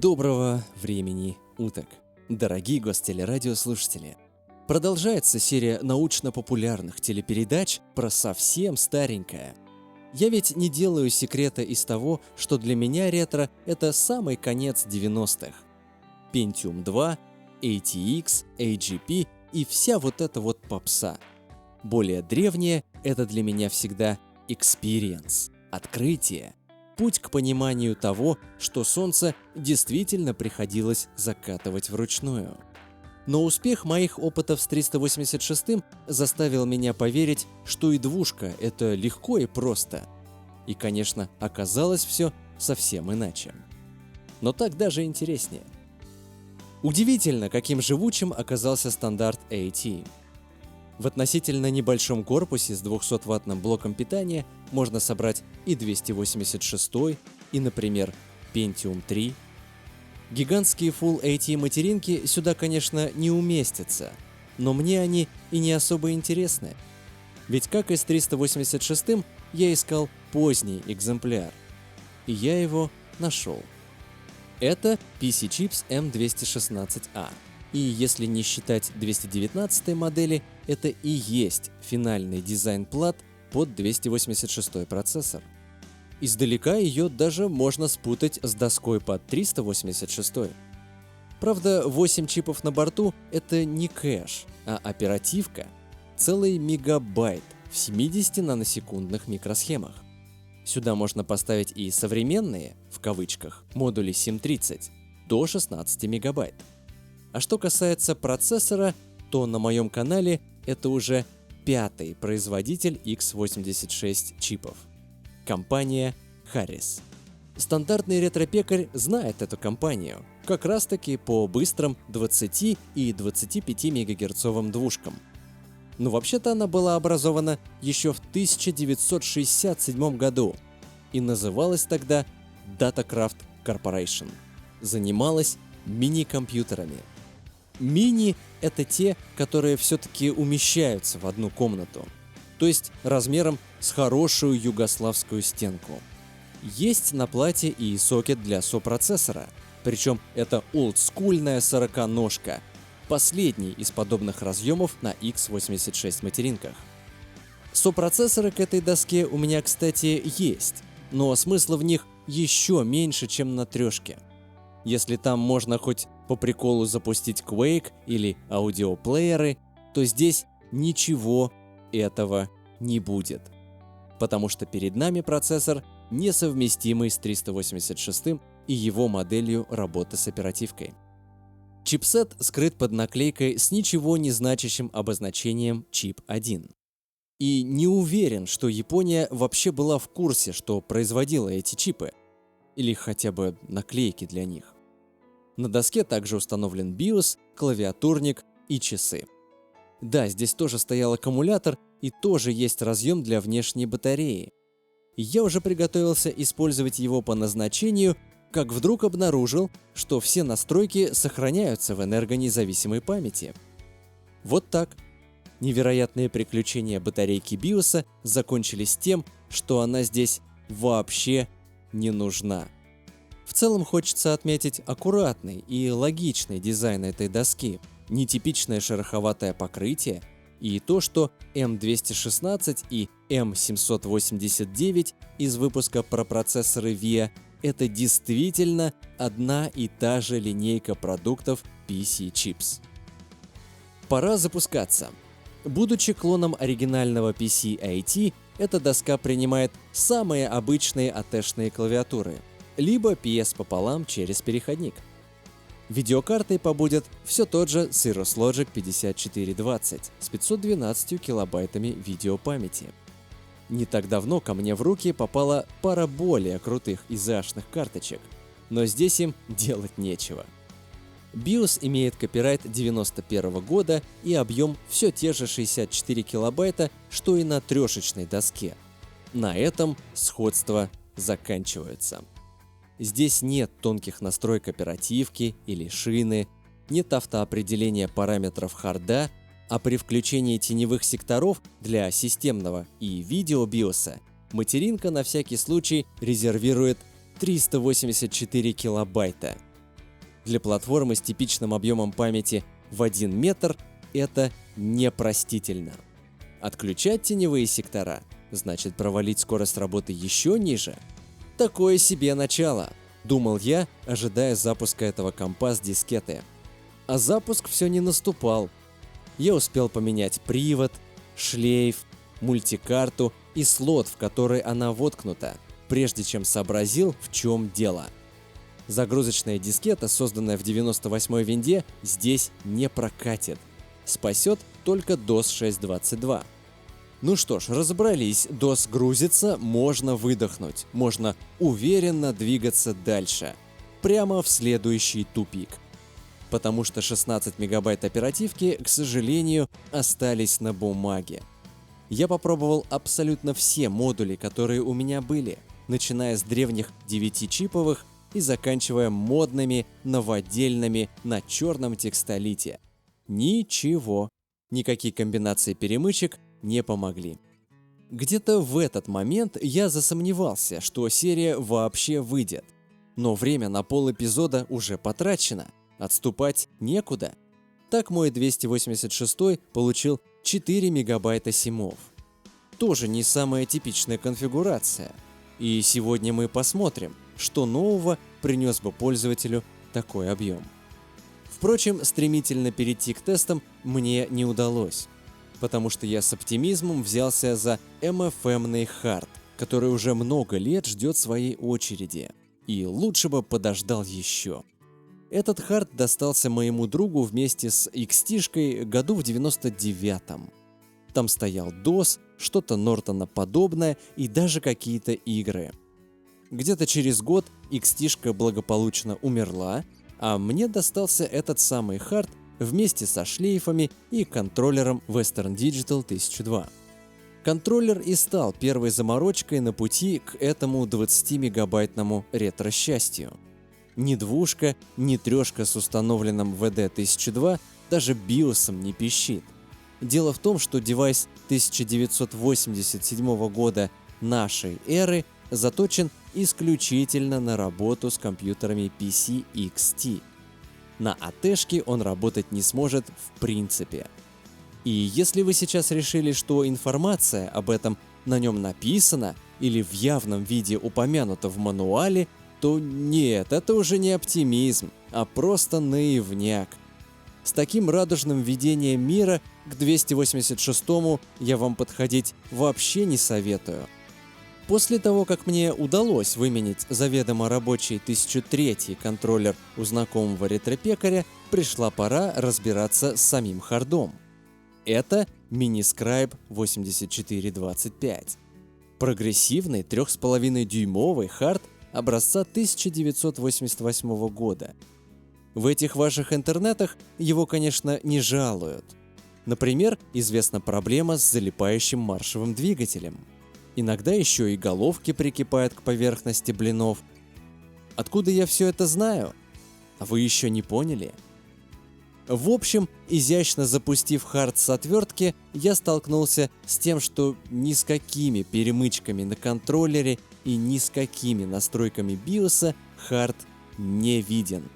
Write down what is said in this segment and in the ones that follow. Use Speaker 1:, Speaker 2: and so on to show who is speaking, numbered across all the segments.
Speaker 1: Доброго времени уток, дорогие гостелерадиослушатели! Продолжается серия научно-популярных телепередач про совсем старенькое. Я ведь не делаю секрета из того, что для меня ретро – это самый конец 90-х. Pentium 2, ATX, AGP и вся вот эта вот попса. Более древнее – это для меня всегда experience, открытие. Путь к пониманию того, что Солнце действительно приходилось закатывать вручную. Но успех моих опытов с 386-м заставил меня поверить, что и двушка – это легко и просто. И, конечно, оказалось все совсем иначе. Но так даже интереснее. Удивительно, каким живучим оказался стандарт AT. В относительно небольшом корпусе с 200-ваттным блоком питания можно собрать и 286, и, например, Pentium 3. Гигантские Full AT материнки сюда, конечно, не уместятся, но мне они и не особо интересны. Ведь как и с 386-м, я искал поздний экземпляр. И я его нашел. Это PC Chips M216A. И если не считать 219 модели, это и есть финальный дизайн плат под 286 процессор. Издалека ее даже можно спутать с доской под 386. Правда, 8 чипов на борту – это не кэш, а оперативка. Целый мегабайт в 70 наносекундных микросхемах. Сюда можно поставить и современные, в кавычках, модули SIM30 до 16 мегабайт. А что касается процессора, то на моем канале это уже 5-й производитель x86 чипов. Компания Harris. Стандартный ретро-пекарь знает эту компанию, как раз таки по быстрым 20 и 25 мегагерцовым двушкам. Но вообще-то она была образована еще в 1967 году и называлась тогда Datacraft Corporation. Занималась мини-компьютерами. Мини – это те, которые все-таки умещаются в одну комнату, то есть размером с хорошую югославскую стенку. Есть на плате и сокет для сопроцессора, причем это олдскульная 40-ножка, последний из подобных разъемов на x86 материнках. Сопроцессоры к этой доске у меня, кстати, есть, но смысла в них еще меньше, чем на трешке. Если там можно хоть по приколу запустить Quake или аудиоплееры, то здесь ничего этого не будет. Потому что перед нами процессор, несовместимый с 386 и его моделью работы с оперативкой. Чипсет скрыт под наклейкой с ничего не значащим обозначением чип 1. И не уверен, что Япония вообще была в курсе, что производила эти чипы. Или хотя бы наклейки для них. На доске также установлен BIOS, клавиатурник и часы. Да, здесь тоже стоял аккумулятор и тоже есть разъем для внешней батареи. Я уже приготовился использовать его по назначению, как вдруг обнаружил, что все настройки сохраняются в энергонезависимой памяти. Вот так. Невероятные приключения батарейки BIOS закончились тем, что она здесь вообще не нужна. В целом хочется отметить аккуратный и логичный дизайн этой доски, нетипичное шероховатое покрытие и то, что M216 и M789 из выпуска про процессоры VIA – это действительно одна и та же линейка продуктов PC Chips. Пора запускаться. Будучи клоном оригинального PC-IT, эта доска принимает самые обычные AT-шные клавиатуры, либо PS пополам через переходник. Видеокартой побудет все тот же Cirrus Logic 5420 с 512 килобайтами видеопамяти. Не так давно ко мне в руки попала пара более крутых изящных карточек, но здесь им делать нечего. BIOS имеет копирайт 91 года и объем все те же 64 килобайта, что и на трешечной доске. На этом сходство заканчивается. Здесь нет тонких настроек оперативки или шины, нет автоопределения параметров харда, а при включении теневых секторов для системного и видео BIOS материнка на всякий случай резервирует 384 килобайта. для платформы с типичным объемом памяти в 1 метр это непростительно. Отключать теневые сектора значит провалить скорость работы еще ниже. Такое себе начало, думал я, ожидая запуска этого компа с дискеты. А запуск все не наступал. Я успел поменять привод, шлейф, мультикарту и слот, в который она воткнута, прежде чем сообразил, в чем дело. Загрузочная дискета, созданная в 98-й винде, здесь не прокатит. Спасет только DOS 6.22. Ну что ж, разобрались, DOS грузится, можно выдохнуть, можно уверенно двигаться дальше, прямо в следующий тупик. Потому что 16 мегабайт оперативки, к сожалению, остались на бумаге. Я попробовал абсолютно все модули, которые у меня были, начиная с древних 9-чиповых и заканчивая модными новодельными на черном текстолите. Ничего, никакие комбинации перемычек не помогли. Где-то в этот момент я засомневался, что серия вообще выйдет. Но время на полэпизода уже потрачено, отступать некуда. Так мой 286 получил 4 мегабайта симов. Тоже не самая типичная конфигурация. И сегодня мы посмотрим, что нового принес бы пользователю такой объем. Впрочем, стремительно перейти к тестам мне не удалось, потому что я с оптимизмом взялся за MFM-ный хард, который уже много лет ждет своей очереди, и лучше бы подождал еще. Этот хард достался моему другу вместе с XT-шкой году в 99-м. Там стоял DOS, что-то Нортона подобное и даже какие-то игры. Где-то через год XT-шка благополучно умерла, а мне достался этот самый хард вместе со шлейфами и контроллером Western Digital 1002. Контроллер и стал первой заморочкой на пути к этому 20-мегабайтному ретро-счастью. Ни двушка, ни трешка с установленным WD-1002 даже биосом не пищит. Дело в том, что девайс 1987 года нашей эры заточен исключительно на работу с компьютерами PC XT. На АТ-шке он работать не сможет в принципе. И если вы сейчас решили, что информация об этом на нем написана или в явном виде упомянута в мануале, то нет, это уже не оптимизм, а просто наивняк. С таким радужным видением мира к 286-му я вам подходить вообще не советую. После того, как мне удалось выменить заведомо рабочий 1003-й контроллер у знакомого ретро-пекаря, пришла пора разбираться с самим хардом. Это Miniscribe 8425. Прогрессивный 3,5-дюймовый хард образца 1988 года. В этих ваших интернетах его, конечно, не жалуют. Например, известна проблема с залипающим маршевым двигателем. Иногда еще и головки прикипают к поверхности блинов. Откуда я все это знаю? А вы еще не поняли? В общем, изящно запустив хард с отвертки, я столкнулся с тем, что ни с какими перемычками на контроллере и ни с какими настройками биоса хард не виден.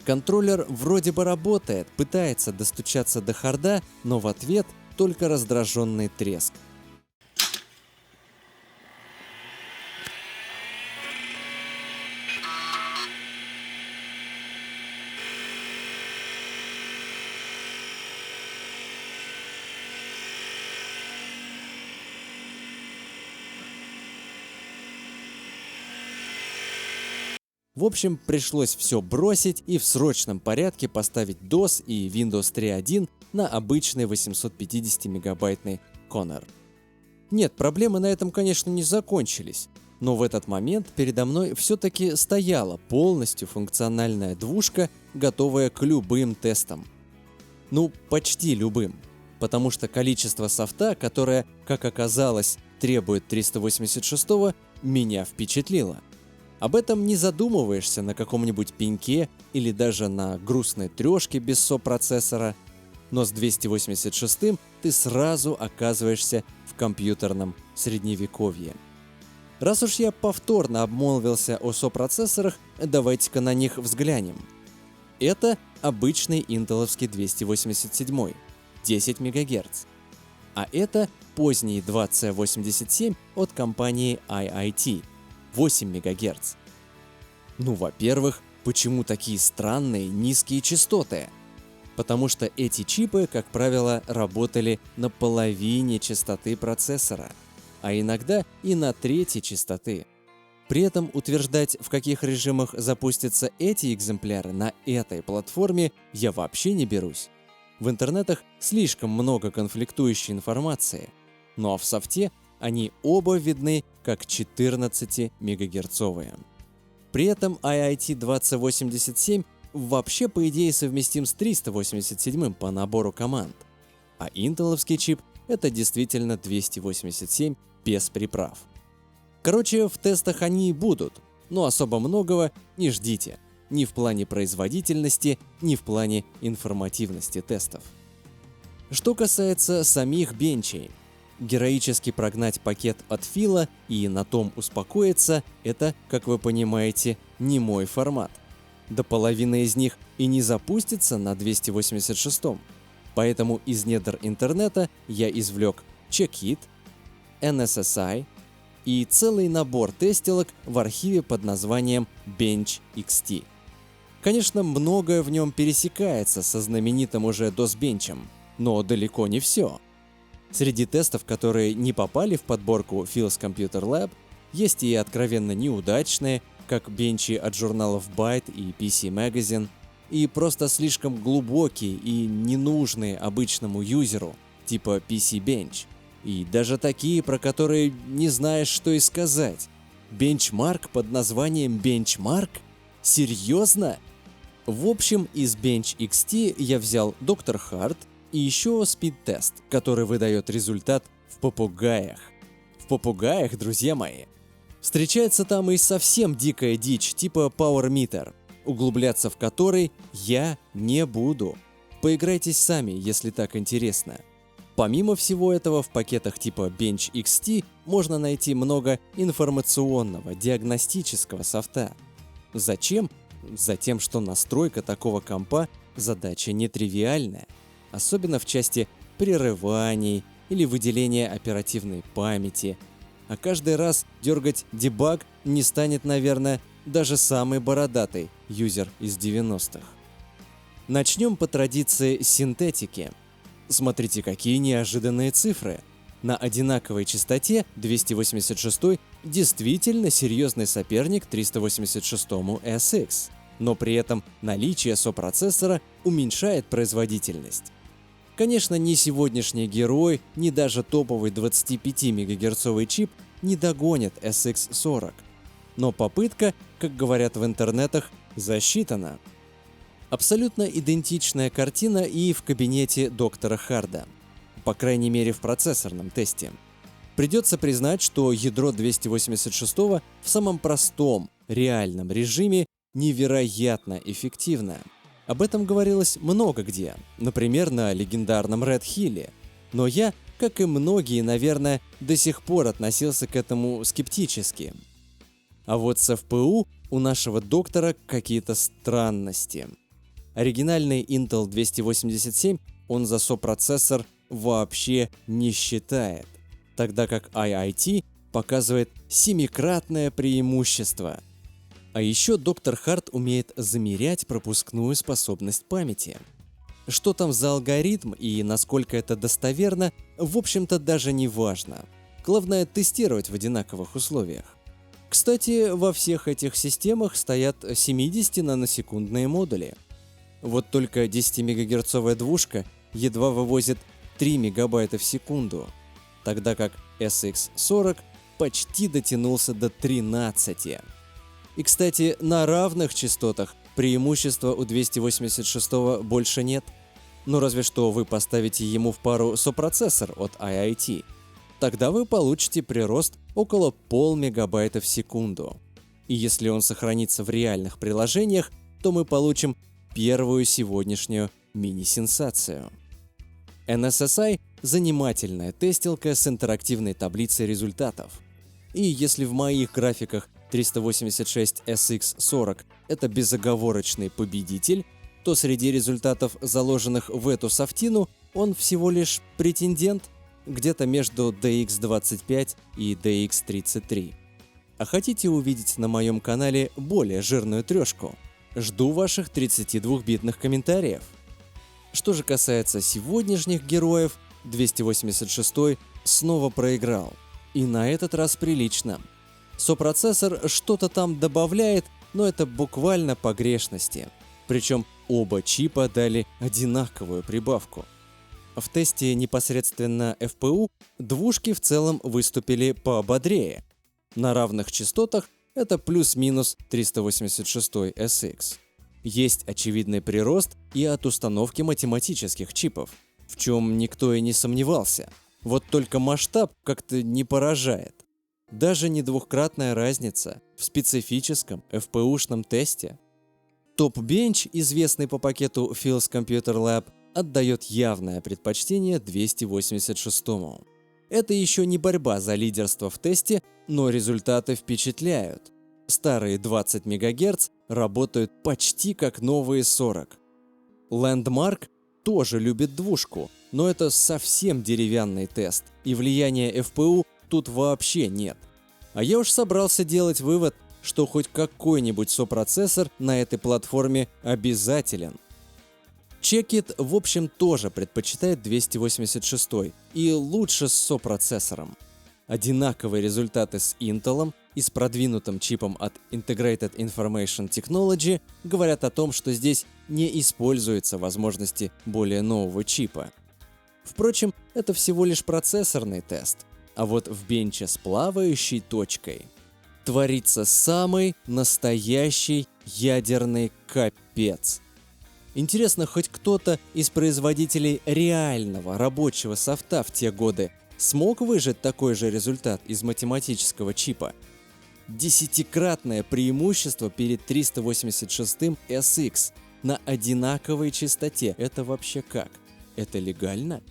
Speaker 1: Контроллер вроде бы работает, пытается достучаться до харда, но в ответ только раздраженный треск. В общем, пришлось все бросить и в срочном порядке поставить DOS и Windows 3.1 на обычный 850-мегабайтный Conner. Нет, проблемы на этом, конечно, не закончились, но в этот момент передо мной все-таки стояла полностью функциональная двушка, готовая к любым тестам. Ну, почти любым, потому что количество софта, которое, как оказалось, требует 386-го, меня впечатлило. Об этом не задумываешься на каком-нибудь пеньке или даже на грустной трешке без сопроцессора, но с 286-м ты сразу оказываешься в компьютерном средневековье. Раз уж я повторно обмолвился о сопроцессорах, давайте-ка на них взглянем. Это обычный интеловский 287, 10 МГц. А это поздний 2C87 от компании IIT, 8 МГц. Ну, во-первых, почему такие странные низкие частоты? Потому что эти чипы, как правило, работали на половине частоты процессора, а иногда и на трети частоты. При этом утверждать, в каких режимах запустятся эти экземпляры на этой платформе, я вообще не берусь. В интернетах слишком много конфликтующей информации, ну а в софте они оба видны как 14-мегагерцовые. При этом IIT 2087 вообще по идее совместим с 387 по набору команд, а интеловский чип — это действительно 287 без приправ. Короче, в тестах они и будут, но особо многого не ждите, ни в плане производительности, ни в плане информативности тестов. Что касается самих бенчей, героически прогнать пакет от Фила и на том успокоиться — это, как вы понимаете, не мой формат. До половины из них и не запустится на 286-м, поэтому из недр интернета я извлек Checkit, NSSI и целый набор тестилок в архиве под названием BenchXT. Конечно, многое в нем пересекается со знаменитым уже DOS-бенчем, но далеко не все. Среди тестов, которые не попали в подборку Phil's Computer Lab, есть и откровенно неудачные, как бенчи от журналов Byte и PC Magazine, и просто слишком глубокие и ненужные обычному юзеру, типа PC Bench, и даже такие, про которые не знаешь, что и сказать. Бенчмарк под названием Benchmark? Серьезно? В общем, из BenchXT я взял Dr. Hard и еще спид-тест, который выдает результат в попугаях. В попугаях, друзья мои. Встречается там и совсем дикая дичь, типа Power Meter, углубляться в который я не буду. Поиграйтесь сами, если так интересно. Помимо всего этого, в пакетах типа BenchXT можно найти много информационного, диагностического софта. Зачем? Затем, что настройка такого компа задача нетривиальная, особенно в части прерываний или выделения оперативной памяти. А каждый раз дергать дебаг не станет, наверное, даже самый бородатый юзер из 90-х. Начнем по традиции с синтетики. Смотрите, какие неожиданные цифры. На одинаковой частоте 286 действительно серьезный соперник 386-му SX, но при этом наличие сопроцессора уменьшает производительность. Конечно, ни сегодняшний герой, ни даже топовый 25-мегагерцовый чип не догонят SX40, но попытка, как говорят в интернетах, засчитана. Абсолютно идентичная картина и в кабинете доктора Харда, по крайней мере в процессорном тесте. Придется признать, что ядро 286-го в самом простом, реальном режиме невероятно эффективно. Об этом говорилось много где, например, на легендарном Red Hill'е, но я, как и многие, наверное, до сих пор относился к этому скептически. А вот с FPU у нашего доктора какие-то странности. Оригинальный Intel 287 он за сопроцессор вообще не считает, тогда как IIT показывает 7-кратное преимущество. А еще доктор Хард умеет замерять пропускную способность памяти. Что там за алгоритм и насколько это достоверно, в общем-то даже не важно. Главное тестировать в одинаковых условиях. Кстати, во всех этих системах стоят 70-наносекундные модули. Вот только 10-мегагерцовая двушка едва вывозит 3 мегабайта в секунду, тогда как SX40 почти дотянулся до 13. И, кстати, на равных частотах преимущества у 286 больше нет. Ну разве что вы поставите ему в пару сопроцессор от IIT. Тогда вы получите прирост около полмегабайта в секунду. И если он сохранится в реальных приложениях, то мы получим первую сегодняшнюю мини-сенсацию. NSSI – занимательная тестилка с интерактивной таблицей результатов. И если в моих графиках 386 SX40 – это безоговорочный победитель, то среди результатов, заложенных в эту софтину, он всего лишь претендент где-то между DX25 и DX33. А хотите увидеть на моем канале более жирную трешку? Жду ваших 32-битных комментариев. Что же касается сегодняшних героев, 286 снова проиграл. И на этот раз прилично. Сопроцессор что-то там добавляет, но это буквально погрешности. Причем оба чипа дали одинаковую прибавку. В тесте непосредственно FPU двушки в целом выступили пободрее. На равных частотах это плюс-минус 386 SX. Есть очевидный прирост и от установки математических чипов, в чем никто и не сомневался. Вот только масштаб как-то не поражает. Даже не двухкратная разница в специфическом FPU-шном тесте. Top-Bench, известный по пакету Phil's Computer Lab, отдает явное предпочтение 286-му. Это еще не борьба за лидерство в тесте, но результаты впечатляют. Старые 20 МГц работают почти как новые 40. Landmark тоже любит двушку, но это совсем деревянный тест, и влияния FPU тут вообще нет. А я уж собрался делать вывод, что хоть какой-нибудь сопроцессор на этой платформе обязателен. Checkit, в общем, тоже предпочитает 286 и лучше с сопроцессором. Одинаковые результаты с Intel и с продвинутым чипом от Integrated Information Technology говорят о том, что здесь не используются возможности более нового чипа. Впрочем, это всего лишь процессорный тест, а вот в бенче с плавающей точкой творится самый настоящий ядерный капец. Интересно, хоть кто-то из производителей реального рабочего софта в те годы смог выжать такой же результат из математического чипа? 10-кратное преимущество перед 386-м SX на одинаковой частоте. Это вообще как? Это легально?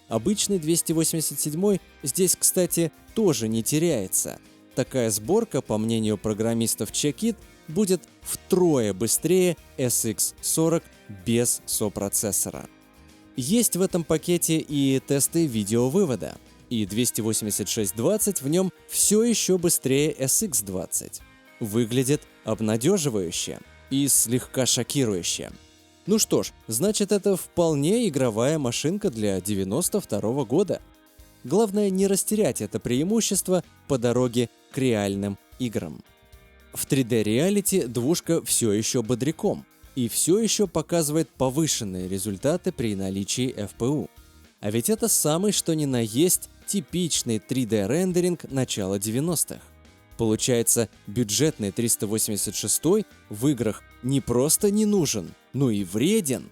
Speaker 1: Обычный 287 здесь, кстати, тоже не теряется. Такая сборка, по мнению программистов Checkit, будет втрое быстрее SX40 без сопроцессора. Есть в этом пакете и тесты видеовывода, и 286-20 в нем все еще быстрее SX20. Выглядит обнадеживающе и слегка шокирующе. Ну что ж, значит, это вполне игровая машинка для 92-го года. Главное не растерять это преимущество по дороге к реальным играм. В 3D Reality двушка все еще бодряком и все еще показывает повышенные результаты при наличии FPU. А ведь это самый что ни на есть типичный 3D рендеринг начала 90-х. Получается, бюджетный 386 в играх не просто не нужен, но и вреден.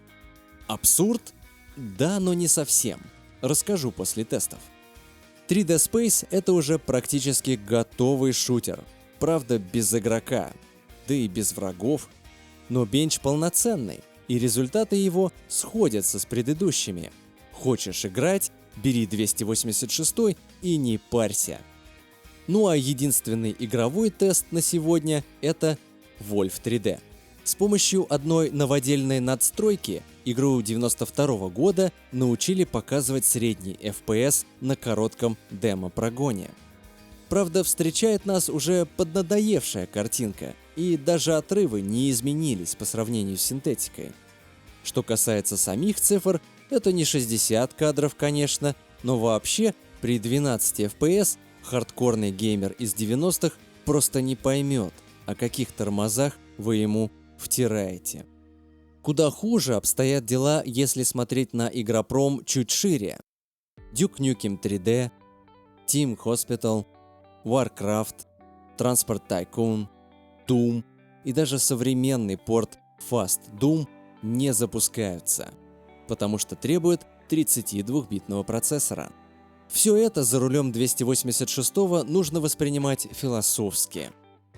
Speaker 1: Абсурд? Да, но не совсем. Расскажу после тестов. 3D Space — это уже практически готовый шутер. Правда, без игрока, да и без врагов. Но бенч полноценный, и результаты его сходятся с предыдущими. Хочешь играть — бери 286 и не парься. Ну а единственный игровой тест на сегодня — это Wolf 3D. С помощью одной новодельной надстройки игру 92 года научили показывать средний FPS на коротком демо-прогоне. Правда, встречает нас уже поднадоевшая картинка, и даже отрывы не изменились по сравнению с синтетикой. Что касается самих цифр, это не 60 кадров, конечно, но вообще при 12 FPS хардкорный геймер из 90-х просто не поймет, о каких тормозах вы ему втираете. Куда хуже обстоят дела, если смотреть на игропром чуть шире. Duke Nukem 3D, Team Hospital, Warcraft, Transport Tycoon, Doom и даже современный порт Fast Doom не запускаются, потому что требуют 32-битного процессора. Все это за рулем 286-го нужно воспринимать философски.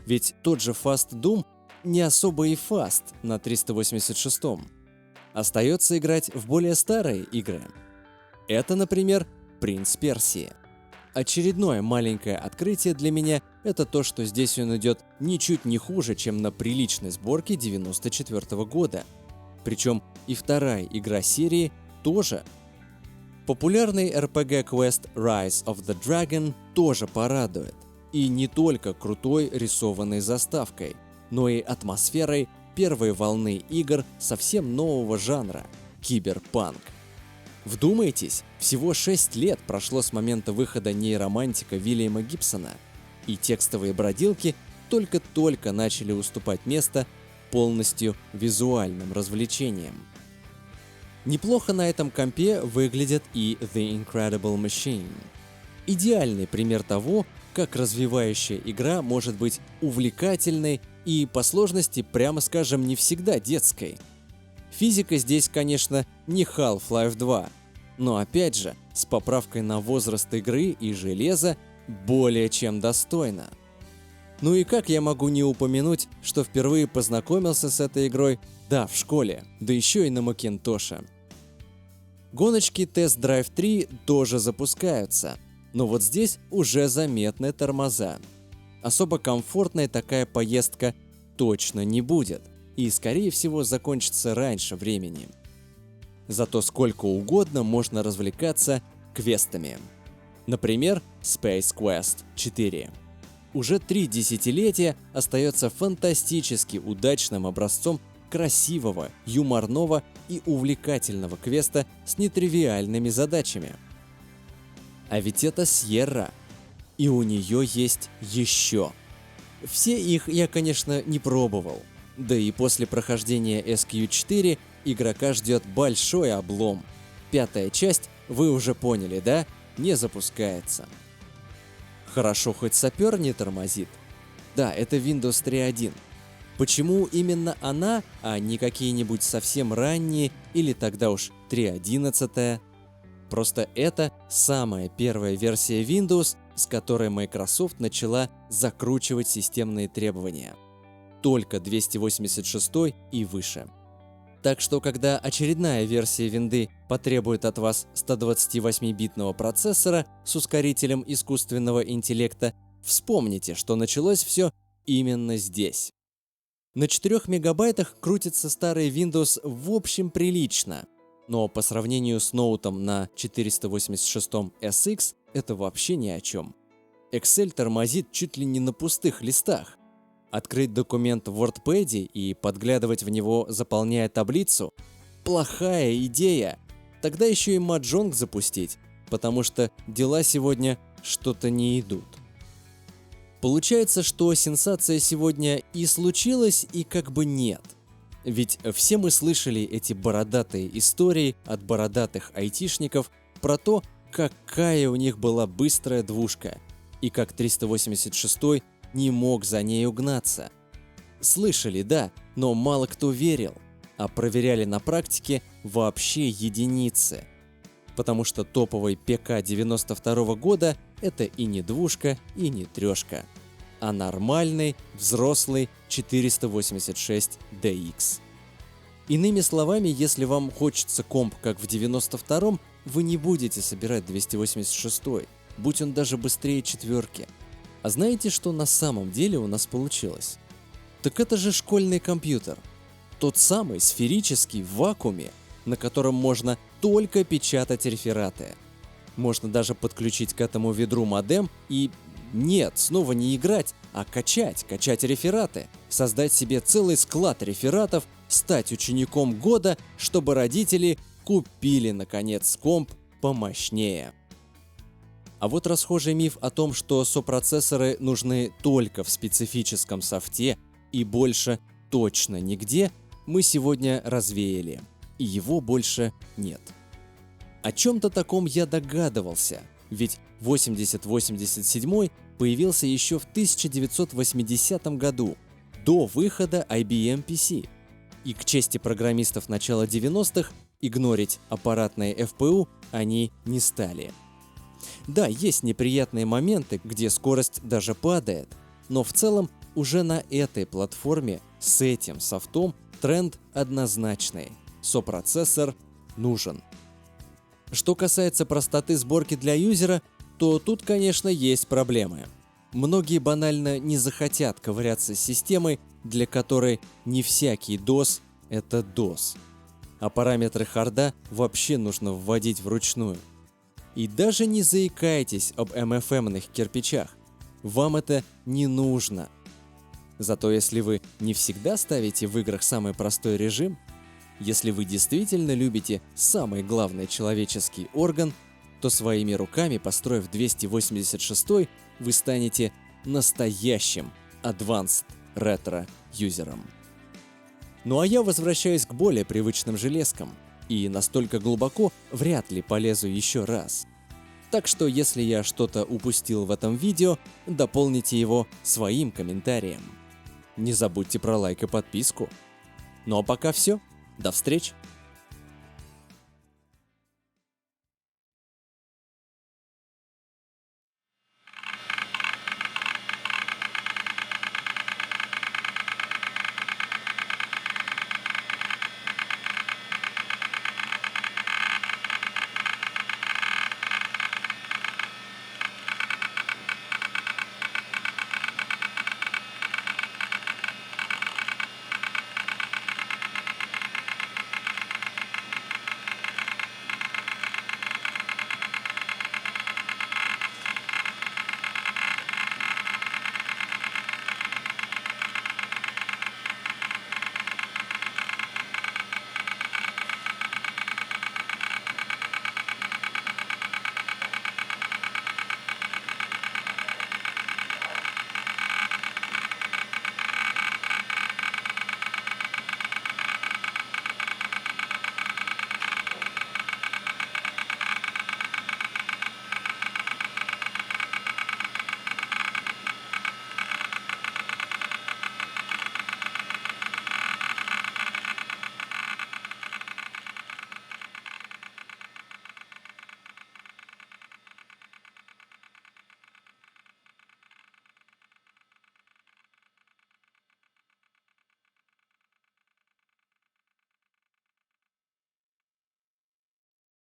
Speaker 1: Ведь тот же Fast Doom не особо и fast на 386-м. Остается играть в более старые игры. Это, например, «Принц Персии». Очередное маленькое открытие для меня – это то, что здесь он идет ничуть не хуже, чем на приличной сборке 94 года. Причем и вторая игра серии тоже. Популярный RPG-квест Rise of the Dragon тоже порадует. И не только крутой рисованной заставкой, но и атмосферой первой волны игр совсем нового жанра – киберпанк. Вдумайтесь, всего 6 лет прошло с момента выхода нейромантика Уильяма Гибсона, и текстовые бродилки только-только начали уступать место полностью визуальным развлечениям. Неплохо на этом компе выглядит и The Incredible Machine. Идеальный пример того, как развивающая игра может быть увлекательной и по сложности, прямо скажем, не всегда детской. Физика здесь, конечно, не Half-Life 2, но опять же, с поправкой на возраст игры и железа более чем достойно. Ну и как я могу не упомянуть, что впервые познакомился с этой игрой, да, в школе, да еще и на Макинтоше. Гоночки Test Drive 3 тоже запускаются, но вот здесь уже заметны тормоза. Особо комфортной такая поездка точно не будет и, скорее всего, закончится раньше времени. Зато сколько угодно можно развлекаться квестами. Например, Space Quest 4. Уже 3 десятилетия остается фантастически удачным образцом красивого, юморного и увлекательного квеста с нетривиальными задачами. А ведь это Sierra, и у нее есть еще. Все их я, конечно, не пробовал. Да и после прохождения SQ4 игрока ждет большой облом. 5-я часть, вы уже поняли, да? Не запускается. Хорошо, хоть сапер не тормозит. Да, это Windows 3.1. Почему именно она, а не какие-нибудь совсем ранние или тогда уж 3.11? Просто это самая первая версия Windows, с которой Microsoft начала закручивать системные требования. Только 286 и выше. Так что, когда очередная версия винды потребует от вас 128-битного процессора с ускорителем искусственного интеллекта, вспомните, что началось все именно здесь. На 4 мегабайтах крутится старый Windows в общем прилично, но по сравнению с ноутом на 486 SX это вообще ни о чем. Excel тормозит чуть ли не на пустых листах. Открыть документ в WordPad и подглядывать в него, заполняя таблицу – плохая идея. Тогда еще и Mahjong запустить, потому что дела сегодня что-то не идут. Получается, что сенсация сегодня и случилась, и как бы нет. Ведь все мы слышали эти бородатые истории от бородатых айтишников про то, какая у них была быстрая двушка, и как 386 не мог за ней угнаться. Слышали, да, но мало кто верил, а проверяли на практике вообще единицы. Потому что топовый ПК 92 года это и не двушка, и не трешка, а нормальный, взрослый 486 DX. Иными словами, если вам хочется комп как в 92-м, вы не будете собирать 286, будь он даже быстрее четверки. А знаете, что на самом деле у нас получилось? Так это же школьный компьютер. Тот самый сферический в вакууме, на котором можно только печатать рефераты. Можно даже подключить к этому ведру модем и... Нет, снова не играть, а качать рефераты. Создать себе целый склад рефератов, стать учеником года, чтобы родители купили, наконец, комп помощнее. А вот расхожий миф о том, что сопроцессоры нужны только в специфическом софте и больше точно нигде, мы сегодня развеяли, и его больше нет. О чем-то таком я догадывался, ведь 8087 появился еще в 1980 году, до выхода IBM PC. И к чести программистов начала 90-х, игнорить аппаратные FPU они не стали. Да, есть неприятные моменты, где скорость даже падает, но в целом уже на этой платформе с этим софтом тренд однозначный. Сопроцессор нужен. Что касается простоты сборки для юзера, то тут, конечно, есть проблемы. Многие банально не захотят ковыряться с системой, для которой не всякий DOS – это DOS. а параметры харда вообще нужно вводить вручную. И даже не заикайтесь об MFM-ных кирпичах. Вам это не нужно. Зато если вы не всегда ставите в играх самый простой режим, если вы действительно любите самый главный человеческий орган, то своими руками, построив 286, вы станете настоящим Advanced Retro юзером. Ну а я возвращаюсь к более привычным железкам, и настолько глубоко вряд ли полезу еще раз. Так что если я что-то упустил в этом видео, дополните его своим комментарием. Не забудьте про лайк и подписку. Ну а пока все, до встречи!